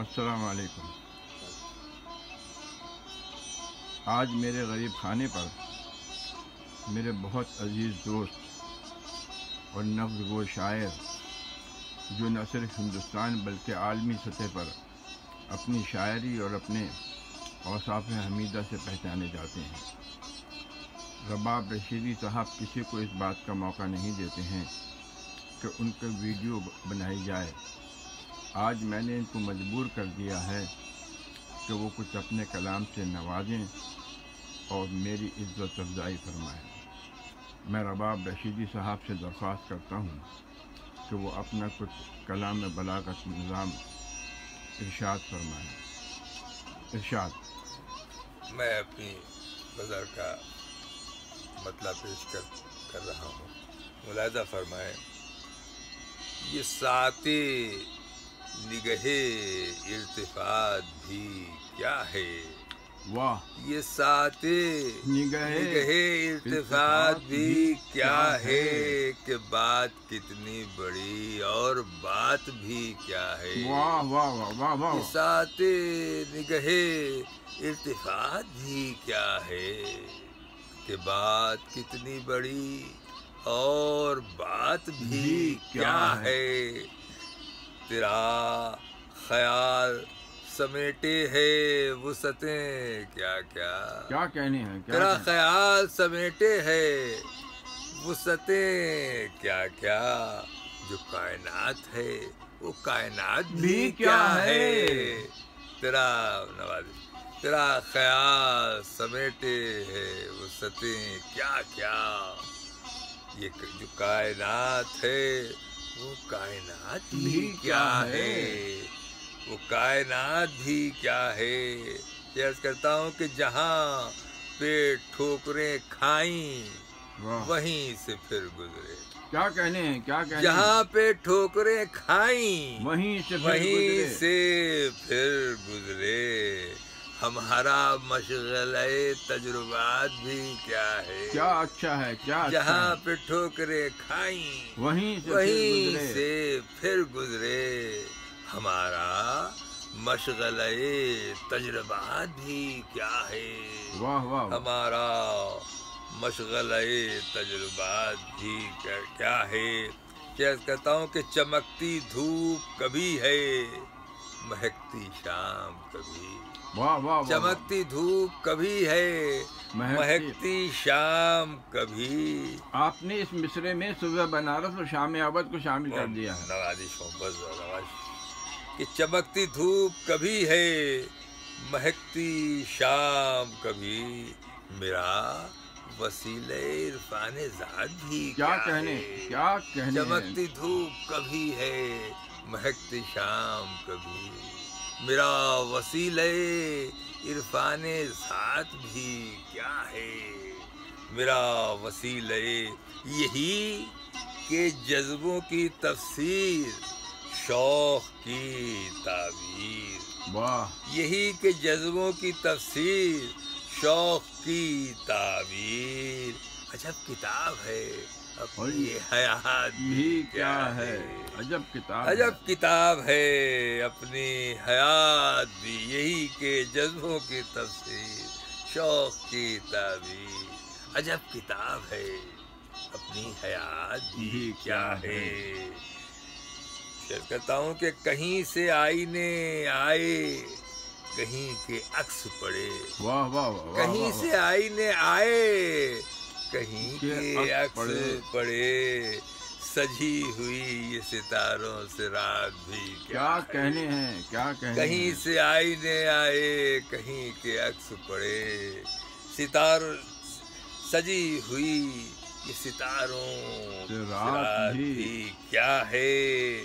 السلام علیکم۔ آج میرے غریب خانے پر میرے بہت عزیز دوست اور نبض گو شاعر، جو نہ صرف ہندوستان بلکہ عالمی سطح پر اپنی شاعری اور اپنے اوصاف حمیدہ سے پہچانے جاتے ہیں، رباب رشیدی صاحب کسی کو اس بات کا موقع نہیں دیتے ہیں کہ ان کا ویڈیو بنائی جائے۔ آج میں نے ان کو مجبور کر دیا ہے کہ وہ کچھ اپنے کلام سے نوازیں اور میری عزت افزائی فرمائیں۔ میں رباب رشیدی صاحب سے درخواست کرتا ہوں کہ وہ اپنا کچھ کلام بلاغت نظام ارشاد فرمائیں۔ ارشاد۔ میں اپنی نظر کا مطلب پیش کر رہا ہوں، ملاحظہ فرمائیں۔ یہ ساعت نگہ التفات بھی کیا ہے، واہ! یہ ساعت نگہ التفات بھی کیا ہے، کہ بات کتنی بڑی اور بات بھی کیا ہے۔ واہ واہ واہ واہ واہ! یہ ساعت نگہ التفات بھی کیا ہے، کہ بات کتنی بڑی اور بات بھی کیا ہے۔ تیرا خیال سمیٹے ہے وسعتیں کیا کیا، کیا کہنے ہیں؟ تیرا خیال سمیٹے ہے وسعتیں کیا کیا، جو کائنات ہے وہ کائنات بھی کیا ہے۔ تیرا خیال سمیٹے ہے وسعتیں کیا کیا، یہ جو کائنات ہے وہ کائنات بھی کیا ہے، وہ کائنات بھی کیا ہے۔ یہ عرض کرتا ہوں کہ جہاں پہ ٹھوکریں کھائیں وہیں سے پھر گزرے۔ کیا کہنے ہیں؟ کیا کہنے ہیں؟ جہاں پہ ٹھوکریں کھائیں وہیں سے پھر گزرے، ہمارا مشغلہ تجربات بھی کیا ہے۔ کیا اچھا ہے، کیا جہاں پہ ٹھوکریں کھائیں وہیں سے پھر گزرے، ہمارا مشغلہ تجربات بھی کیا ہے۔ واہ واہ! ہمارا مشغلہ تجربات بھی کیا ہے۔ کہتا ہوں کہ چمکتی دھوپ کبھی ہے، مہکتی شام کبھی۔ واہ واہ! چمکتی دھوپ کبھی ہے، مہکتی شام کبھی۔ آپ نے اس مصرے میں صبح بنارس اور شام اودھ کو شامل کر دیا ہے۔ نوازش کہ چمکتی دھوپ کبھی ہے، مہکتی شام کبھی، میرا وسیلہ عرفان ذات بھی کیا ہے۔ کیا کہنے؟ چمکتی دھوپ کبھی ہے، مہکتی شام کبھی، میرا وسیلہ عرفان ذات بھی کیا ہے، میرا وسیلہ یہی کہ جذبوں کی تفسیر شوق کی تعبیر۔ واہ! یہی کہ جذبوں کی تفسیر شوق کی تعبیر، عجب کتاب ہے اپنی حیات بھی کیا ہے۔ عجب کتاب ہے اپنی حیات بھی، یہی کہ جذبوں کی تفسیر شوق کی تعبیر، عجب کتاب ہے اپنی حیات بھی کیا ہے۔ کہتا ہوں کہ کہیں سے آئینے آئے، کہیں کے عکس پڑے۔ واہ واہ واہ! کہیں سے آئینے آئے، کہیں کے عکس پڑے، سجی ہوئی یہ ستاروں سے رات بھی کیا کہنے ہیں؟ کیا کہنے؟ کہیں سے آئینے آئے، کہیں کے عکس پڑے، سجی ہوئی یہ ستاروں سے رات بھی کیا ہے۔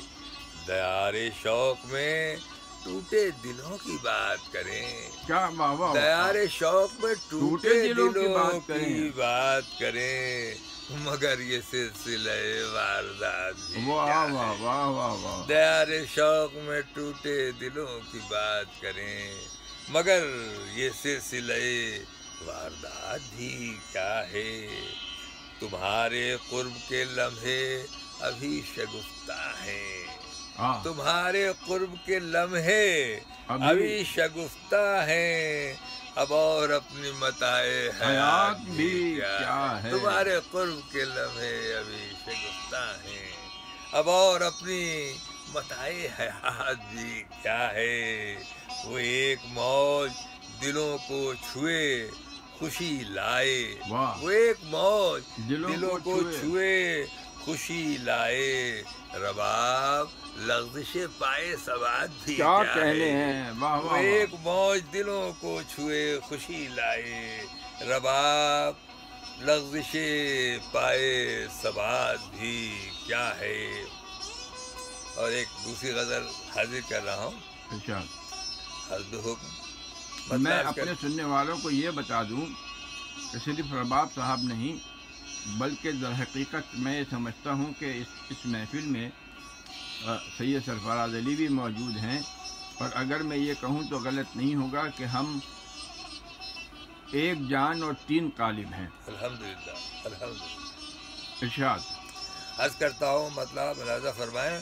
دیار شوق میں ٹوٹے دلوں کی بات کریں، کیا دیار شوق میں ٹوٹے دلوں کی بات کریں، مگر یہ سلسلہ واردات بھی کیا ہے۔ دیار شوق میں ٹوٹے دلوں کی بات کریں، مگر یہ سلسلہ واردات بھی کیا ہے۔ تمہارے قرب کے لمحے ابھی شگفتہ ہیں، تمہارے قرب کے لمحے ابھی شگفتہ ہیں، اب اور اپنی متاع حیات بھی کیا ہے۔ تمہارے قرب کے لمحے ابھی شگفتہ ہیں، اب اور اپنی متاع حیات بھی کیا ہے۔ وہ ایک موج دلوں کو چھوئے خوشی لائے، وہ ایک موج دلوں کو چھوئے خوشی لائے، رباب لغزش پائے سواد بھی کیا کہنے ہیں۔ وہ ایک موج دلوں کو چھوئے خوشی لائے، رباب لغزش پائے سواد بھی کیا ہے۔ اور ایک دوسری غزل حاضر کر رہا ہوں، حسب حکم۔ میں اپنے سننے والوں کو یہ بتا دوں کہ صرف رباب صاحب نہیں بلکہ در حقیقت میں یہ سمجھتا ہوں کہ اس محفل میں سید سرفراز علی بھی موجود ہیں، اور اگر میں یہ کہوں تو غلط نہیں ہوگا کہ ہم ایک جان اور تین قالب ہیں۔ الحمدللہ الحمدللہ۔ ارشاد عرض کرتا ہوں، مطلب ملاحظہ فرمائیں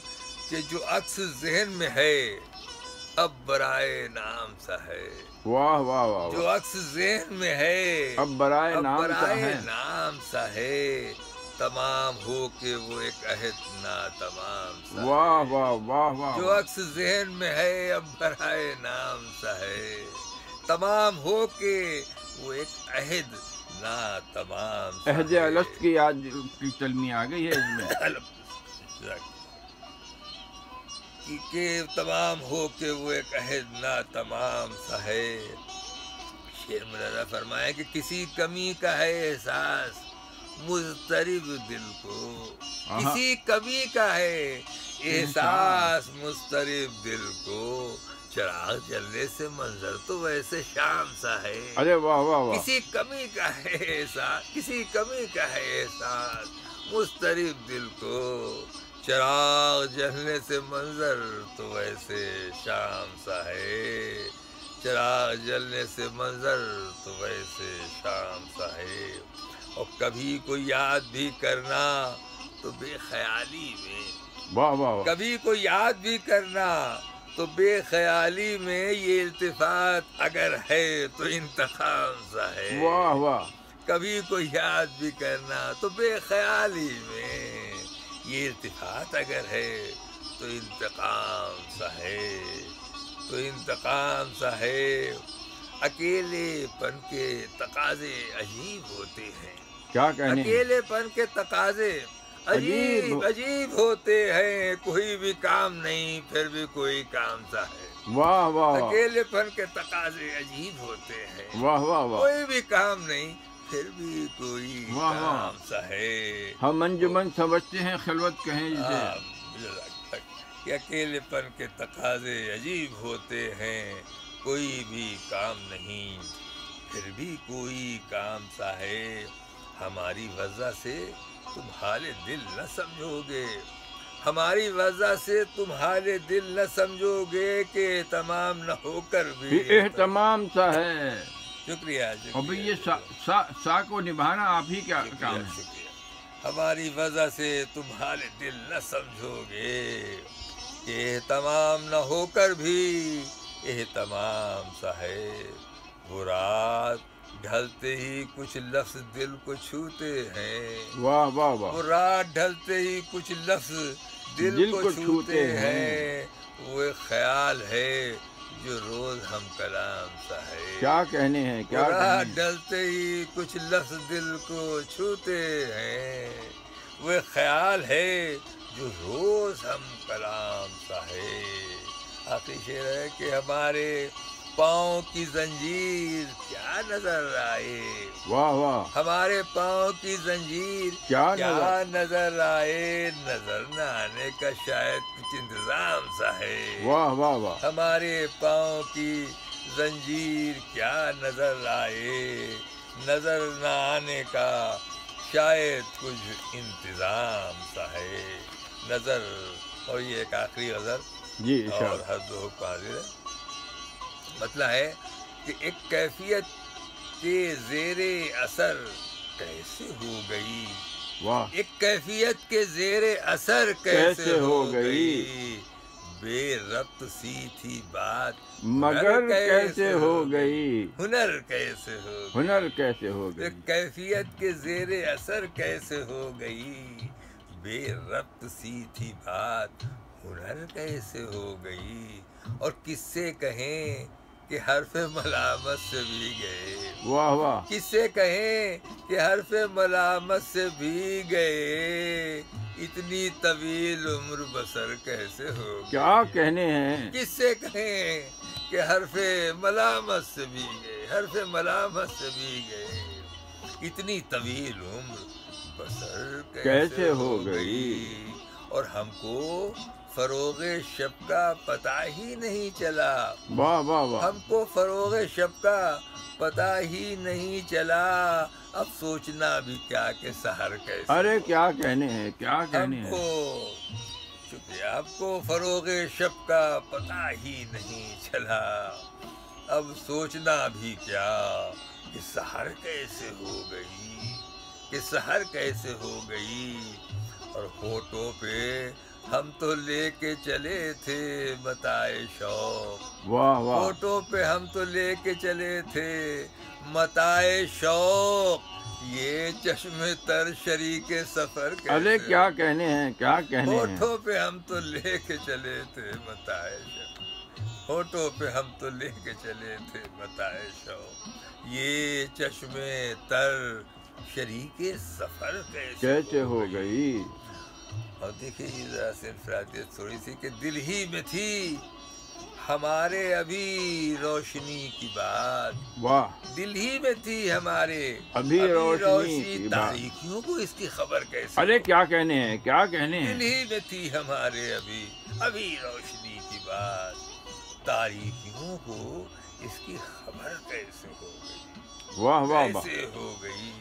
کہ جو عکس ذہن میں ہے اب برائے نام سا ہے۔ واہ واہ واہ۔ جو عکس ذہن میں ہے اب برائے نام سا ہے، تمام ہو کے وہ ایک عہد ناتمام سا ہے۔ واہ واہ واہ واہ۔ جو عکس ذہن میں ہے اب برائے نام سا ہے، تمام ہو کے وہ ایک عہد ناتمام سا ہے۔ عہد الست کی یاد کی تلمی آ گئی ہے اس میں کہ تمام ہو کے وہ ایک عہد ناتمام سا ہے۔ شعر ملاحظہ فرمایا کہ کسی کمی کا ہے احساس مضطرب دل کو، کسی کمی کا ہے احساس مضطرب دل کو، چراغ جلنے سے منظر تو ویسے شام سا ہے۔ ارے واہ واہ واہ۔ کسی کمی کا ہے احساس، کسی کمی کا ہے احساس مضطرب دل کو، چراغ جلنے سے منظر تو ویسے شام سا ہے، چراغ جلنے سے منظر تو ویسے شام سا ہے۔ اور کبھی کو یاد بھی کرنا تو بے خیالی میں، واہ واہ۔ کبھی کو یاد بھی کرنا تو بے خیالی میں، یہ التفات اگر ہے تو انتقام سا ہے۔ واہ واہ۔ کبھی کو یاد بھی کرنا تو بے خیالی میں، یہ التفات اگر ہے تو انتقام سا ہے، تو انتقام سا ہے۔ اکیلے پن کے تقاضے عجیب ہوتے ہیں، کیا کہنے ہیں؟ اکیلے پن کے تقاضے عجیب ہوتے ہیں، کوئی بھی کام نہیں پھر بھی کوئی کام سا ہے۔ واہ واہ۔ اکیلے پن کے تقاضے عجیب ہوتے ہیں، واہ واہ واہ۔ کوئی بھی کام نہیں پھر بھی کوئی کام سا ہے۔ ہم انجمن سمجھتے ہیں خلوت کہیں جسے، کہ اکیلے پن کے تقاضے عجیب ہوتے ہیں، کوئی بھی کام نہیں پھر بھی کوئی کام سا ہے۔ ہماری وجہ سے تم حال دل نہ سمجھو گے، ہماری وجہ سے تم حال دل نہ سمجھو گے، کہ اہتمام نہ ہو کر بھی اہتمام سا ہے۔ شکریہ۔ ابھی یہ سا کو نبھانا آپ ہی کیا کام ہے۔ شکریہ۔ ہماری وجہ سے تم حال دل نہ سمجھو گے، کہ اہتمام نہ ہو کر بھی اہتمام سا ہے۔ وہ رات ڈھلتے ہی کچھ لفظ دل کو چھوتے ہیں، واہ واہ واہ۔ وہ رات ڈھلتے ہی کچھ لفظ دل کو چھوتے ہیں، وہ ایک خیال ہے جو روز ہم کلام سا ہے۔ کیا کہنے ہیں، کیا کہنے ہیں۔ رات ڈھلتے ہی کچھ لفظ دل کو چھوتے ہیں، وہ ایک خیال ہے جو روز ہم کلام سا ہے۔ آخری شعر ہے کہ ہمارے پاؤں کی زنجیر کیا نظر آئے، واہ واہ۔ ہمارے پاؤں کی زنجیر کیا نظر آئے، نظر نہ آنے کا شاید کچھ انتظام سا ہے۔ واہ واہ واہ۔ ہمارے پاؤں کی زنجیر کیا نظر آئے، نظر نہ آنے کا شاید کچھ انتظام سا ہے، نظر۔ اور یہ ایک آخری غزل جی اور حد و حق حاضر ہے۔ مطلب ہے کہ ایک کیفیت کے زیر اثر کیسے ہو گئی، واہ۔ ایک کیفیت کے زیر اثر کیسے ہو گئی، بے ربط سی تھی بات مگر کیسے ہو گئی، ہنر کیسے ہو گئی، ہنر کیسے ہو گئی، کیفیت کے زیر اثر کیسے ہو گئی، بے ربط سی تھی بات ہنر کیسے ہو گئی، اور کس سے کہیں کہ حرف ملامت سے بھی گئے، واہ واہ، کس سے کہیں کہ حرف ملامت سے بھی گئے، اتنی طویل عمر بسر کیسے ہو گئی، کیا کہنے ہیں، کس سے کہیں کہ حرف ملامت سے بھی گئے، حرف ملامت سے بھی گئے، اتنی طویل عمر بسر کیسے ہو گئی، اور ہم کو فروغ شب کا پتہ ہی نہیں چلا، واہ واہ واہ، ہم کو فروغ شب کا پتہ ہی نہیں چلا، اب سوچنا بھی کیا کہ سحر کیسے، ارے کیا کہنے ہیں، کیا ہم کہنے ہیں، کو شکریہ، آپ کو فروغ شب کا پتہ ہی نہیں چلا، اب سوچنا بھی کیا کہ سحر کیسے ہو گئی، کہ سحر کیسے ہو گئی، اور ہونٹوں پہ ہم تو لے کے چلے تھے متاع شوق، واہ واہ، ہونٹوں پہ ہم تو لے کے چلے تھے متاع شوق، یہ چشم تر شریک سفر کیسے، ارے کیا کہنے ہیں، کیا کہنے ہیں، ہونٹوں پہ ہم تو لے کے چلے تھے متاع شوق، ہونٹوں پہ ہم تو لے کے چلے تھے متاع شوق، یہ چشم تر شریک سفر کیسے ہو گئی، اور دیکھیے یہ ذرا سے انفرادیت تھوڑی سی کہ دل ہی میں تھی ہمارے ابھی روشنی کی بات، واہ، دل ہی میں تھی ہمارے ابھی روشنی کی بات، تاریکیوں کو اس کی خبر کیسے، ارے کیا کہنے ہیں، کیا کہنے دل ہیں، ہی میں تھی ہمارے ابھی روشنی کی بات، تاریکیوں کو اس کی خبر کیسے ہو گئی، واہ واہ واہ، کیسے ہو گئی،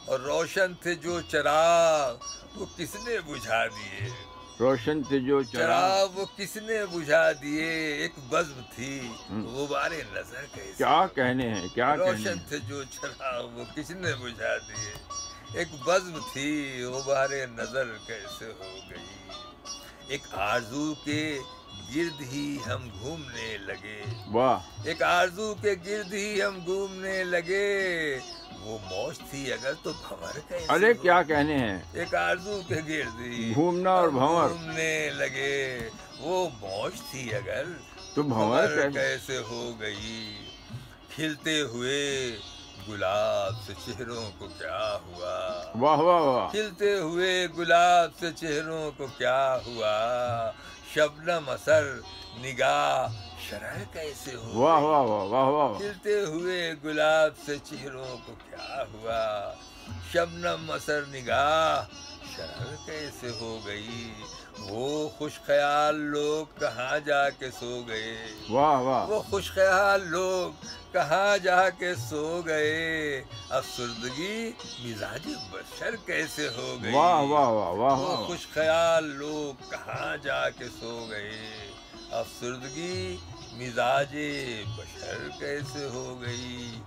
اور روشن تھے جو چراغ وہ کس نے بجھا دیے، روشن تھے جو چراغ وہ کس نے بجھا دیے، ایک بزم تھی غبار نظر کیسے، کیا کہنے ہیں، کیا کہنے روشن ہیں، تھے جو چراغ وہ کس نے بجھا دیے، ایک بزم تھی غبار نظر کیسے ہو گئی، ایک آرزو کے گرد ہی ہم گھومنے لگے، واہ، ایک آرزو کے گرد ہی ہم گھومنے لگے، وہ موج تھی اگر تو بھنور کیسے، ارے کیا کہنے ہیں، ایک آرزو کے گرد ہی گھومنا اور ہم بھنور، گھومنے لگے، وہ موج تھی اگر تو بھنور کیسے ہو گئی، کھلتے ہوئے گلاب سے چہروں کو کیا ہوا، واہ واہ واہ، کھلتے ہوئے گلاب سے چہروں کو کیا ہوا، شبنم اثر نگاہ شرح کیسے ہو واہ گئی، واہ واہ، واہ واہ، کھلتے ہوئے گلاب سے چہروں کو کیا ہوا، شبنم اثر نگاہ شرح کیسے ہو گئی، وہ خوش خیال لوگ کہاں جا کے سو گئے، واہ واہ، وہ خوش خیال لوگ کہاں جا کے سو گئے، افسردگی مزاج بشر کیسے ہو گئی، واہ واہ واہ، واہ وہ واہ، خوش خیال لوگ کہاں جا کے سو گئے، افسردگی مزاج بشر کیسے ہو گئی،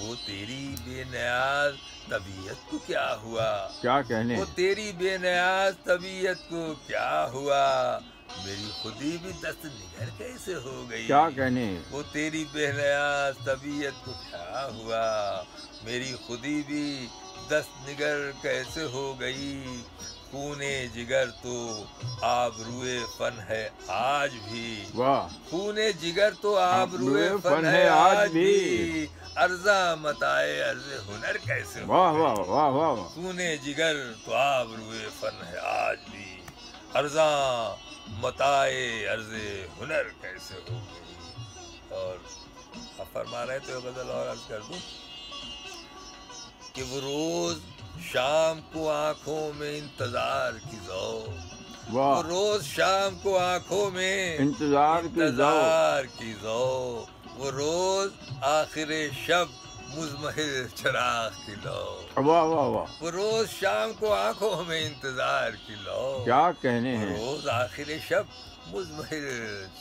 وہ تیری بے نیاز طبیعت کو کیا ہوا، کیا کہنے وہ ہیں، تیری بے نیاز طبیعت کو کیا ہوا، میری خودی بھی دست نگر کیسے ہو گئی، کیا کہنے ہیں، وہ تیری بے نیاز طبیعت کو کیا ہوا، میری خودی بھی دست نگر کیسے ہو گئی، خون جگر تو آبروئے فن ہے آج بھی، واہ، خون جگر تو آبروئے آبروئے فن ہے آج بھی، ارزاں متائے عرض ہنر کیسے ہو واہ گئی، واہ واہ، واہ واہ، خون جگر تو آبروئے فن ہے آج بھی، ارزاں متائے عرض ہنر کیسے ہو گئی، اور آپ فرما رہے تھے غزل اور عرض کر دوں کہ وہ روز شام کو آنکھوں میں انتظار کی ذوق، واہ، وہ روز شام کو آنکھوں میں انتظار کی ذوق، انتظار کی ذوق، وہ روز آخر شب مزمحل چراغ کی لو، واہ واہ واہ، وہ روز شام کو آنکھوں میں انتظار کی لو، کیا کہنے وہ ہیں، روز آخر شب مزمحل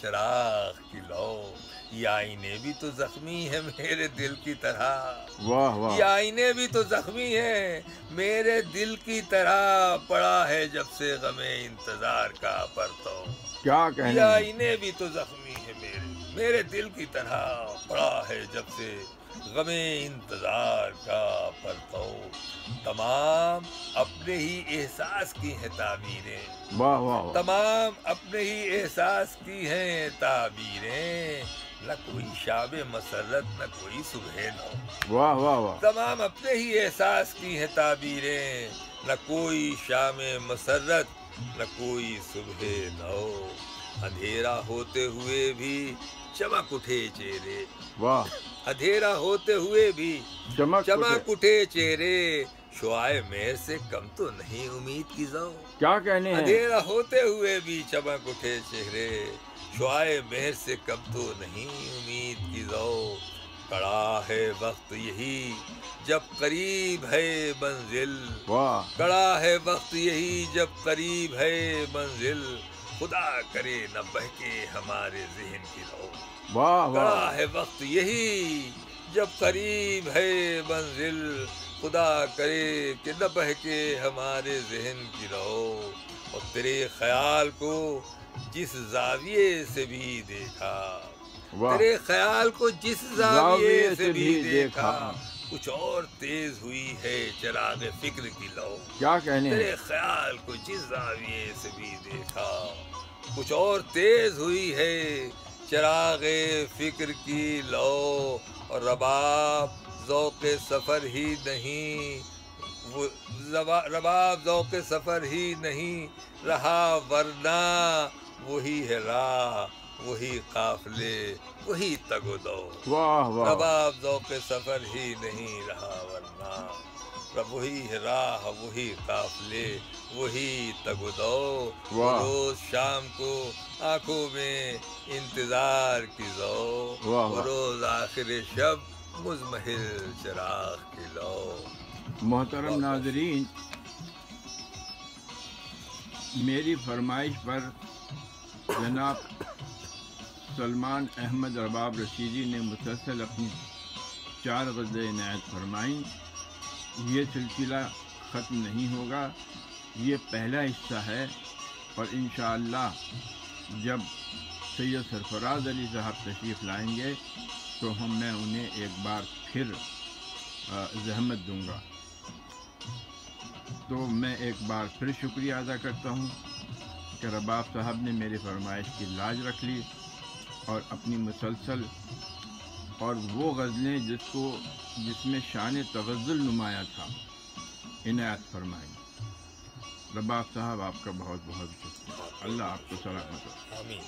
چراغ کی لو، یہ آئینے بھی تو زخمی ہے میرے دل کی طرح، واہ واہ، یہ آئینے بھی تو زخمی ہے میرے دل کی طرح، پڑا ہے جب سے غم انتظار کا پرتو، کیا کہنے یہ ہیں؟ آئینے بھی تو زخمی ہے میرے دل کی طرح پڑا ہے جب سے غم انتظار کا پرتو، تمام اپنے ہی احساس کی ہیں تعبیریں، واہ واہ واہ، تمام اپنے ہی احساس کی ہیں تعبیریں، نہ کوئی شاب مسرت نہ کوئی صبح نو، واہ واہ واہ، تمام اپنے ہی احساس کی ہیں تعبیریں، نہ کوئی شام مسرت نہ کوئی صبح نو، اندھیرا ہوتے ہوئے بھی چمک اٹھے چہرے، واہ، اندھیرا ہوتے ہوئے بھی چمک چمک اٹھے چہرے، شعائے مہر سے کم تو نہیں امید کی ذو، کیا کہنے ہیں؟ اندھیرا ہوتے ہوئے بھی چمک اٹھے چہرے، شعائے مہر سے کم تو نہیں امید کی ذو، کڑا ہے وقت یہی جب قریب ہے منزل، واہ کڑا ہے وقت یہی جب قریب ہے منزل، خدا کرے نہ بہکے ہمارے ذہن کی رو، واہ واہ، کڑا ہے وقت یہی جب قریب ہے منزل، خدا کرے کہ نہ بہکے ہمارے ذہن کی رو، اور تیرے خیال کو جس زاویے سے بھی دیکھا، واہ، تیرے خیال کو جس زاویے سے بھی دیکھا، کچھ اور تیز ہوئی ہے چراغ فکر کی لو، کیا کہنے ہیں؟ تیرے خیال کو جس زاویے سے بھی دیکھا، کچھ اور تیز ہوئی ہے چراغ فکر کی لو، اور رباب ذوق سفر ہی نہیں، وہ رباب ذوق سفر ہی نہیں رہا، ورنہ وہی ہے راہ وہی قافلے وہی تگ و دو، واہ واہ، رباب ذوق سفر ہی نہیں رہا ورنہ وہی ہے راہ وہی قافلے وہی تگ و دو، وہ واہ، روز شام کو آنکھوں میں انتظار کی ذو، واہ وہ واہ، روز آخر شب مزمحل چراغ کی لو۔ محترم ناظرین، میری فرمائش پر جناب سلمان احمد رباب رشیدی نے مسلسل اپنی 4 غزلیں عنایت فرمائیں۔ یہ سلسلہ ختم نہیں ہوگا، یہ پہلا حصہ ہے، اور انشاءاللہ جب سید سرفراز علی صاحب تشریف لائیں گے تو میں انہیں ایک بار پھر زحمت دوں گا۔ تو میں ایک بار پھر شکریہ ادا کرتا ہوں کہ رباب صاحب نے میری فرمائش کی لاج رکھ لی اور اپنی مسلسل اور وہ غزلیں جس میں شان تغزل نمایاں تھا عنایت فرمائی۔ رباب صاحب آپ کا بہت بہت شکریہ، اللہ آپ کو سلامت رکھے۔ آمین۔